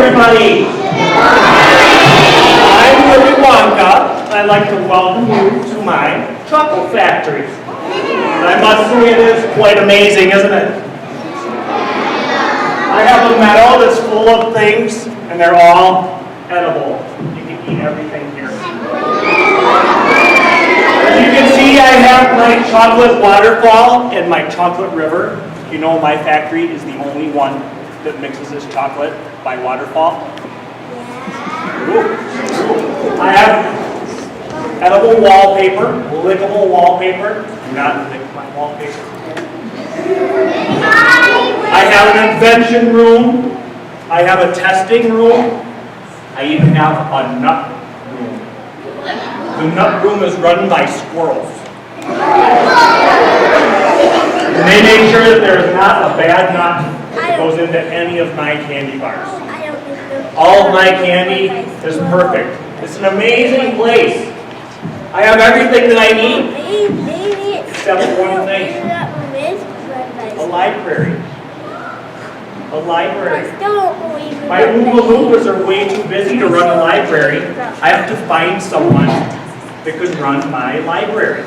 everybody. I'm Willy Wonka, and I'd like to welcome you to my chocolate factory. And I must say it is quite amazing, isn't it? I have a meadow that's full of things, and they're all edible. You can eat everything here. As you can see, I have my chocolate waterfall and my chocolate river. You know, my factory is the only one that mixes this chocolate by waterfall. I have edible wallpaper, lickable wallpaper. Do not lick my wallpaper. I have an invention room. I have a testing room. I even have a nut room. The nut room is run by squirrels. And they make sure that there's not a bad nut that goes into any of my candy bars. All of my candy is perfect. It's an amazing place. I have everything that I need, except one thing. A library. A library. My Oompa Loompas are way too busy to run a library. I have to find someone that could run my library.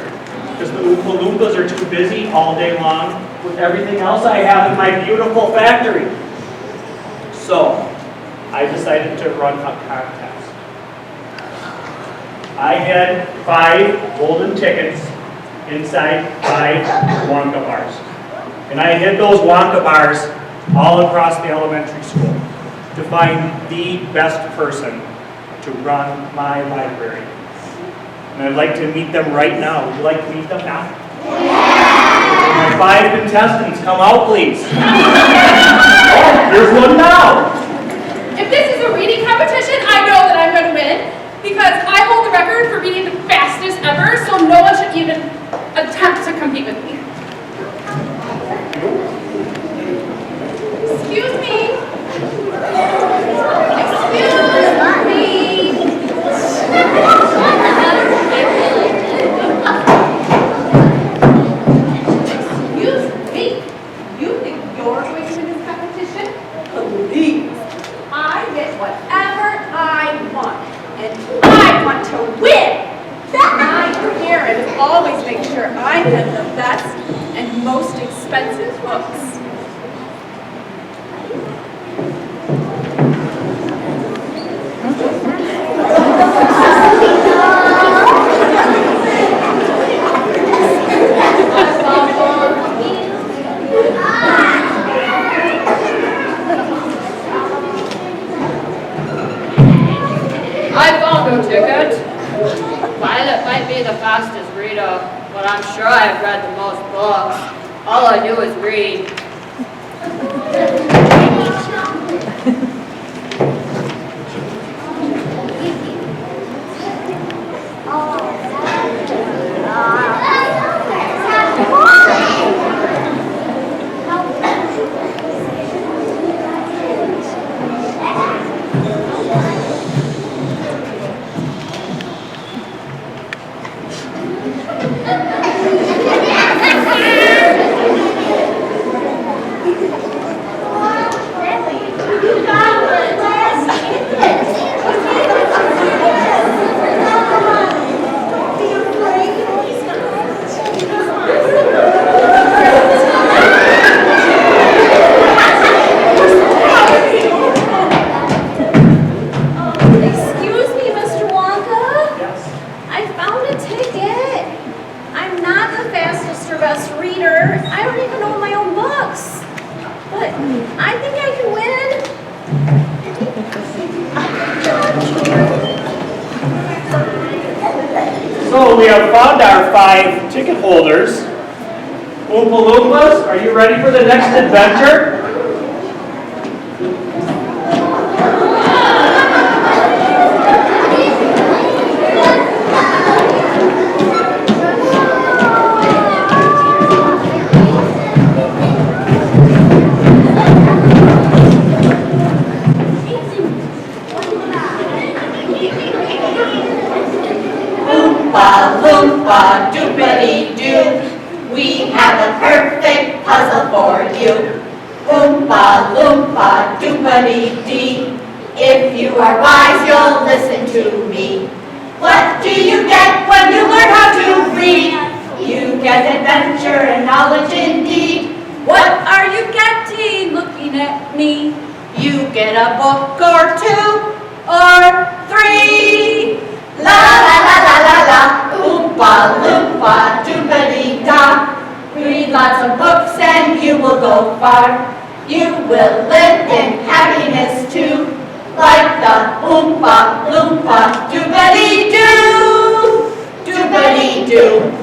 Because the Oompa Loompas are too busy all day long with everything else I have in my beautiful factory. So, I decided to run a contest. I had 5 golden tickets inside 5 Wonka bars. And I hid those Wonka bars all across the elementary school to find the best person to run my library. And I'd like to meet them right now. Would you like to meet them now? My 5 contestants, come out please. Oh, here's one now. If this is a reading competition, I know that I'm going to win because I hold the record for reading the fastest ever, so no one should even attempt to compete with me. Excuse me. Excuse me. You think you're going to win this competition? Please. I get whatever I want, and I want to win. My parents always make sure I have the best and most expensive books. Ticket. Violet might be the fastest reader, but I'm sure I've read the most books. All I do is read. So we have found our 5 ticket holders. Oompa Loompas, are you ready for the next adventure? Loompa, doopity-doo, we have a perfect puzzle for you. Oompa, loompa, doopity-dee, If you are wise, you'll listen to me. What do you get when you learn how to read? You get adventure and knowledge indeed. What are you getting looking at me? You get a book or two or three. La la la la la la, oompa loompa doobity-da. Read lots of books and you will go far. You will live in happiness too, like the oompa loompa doobity-doo, doobity-doo.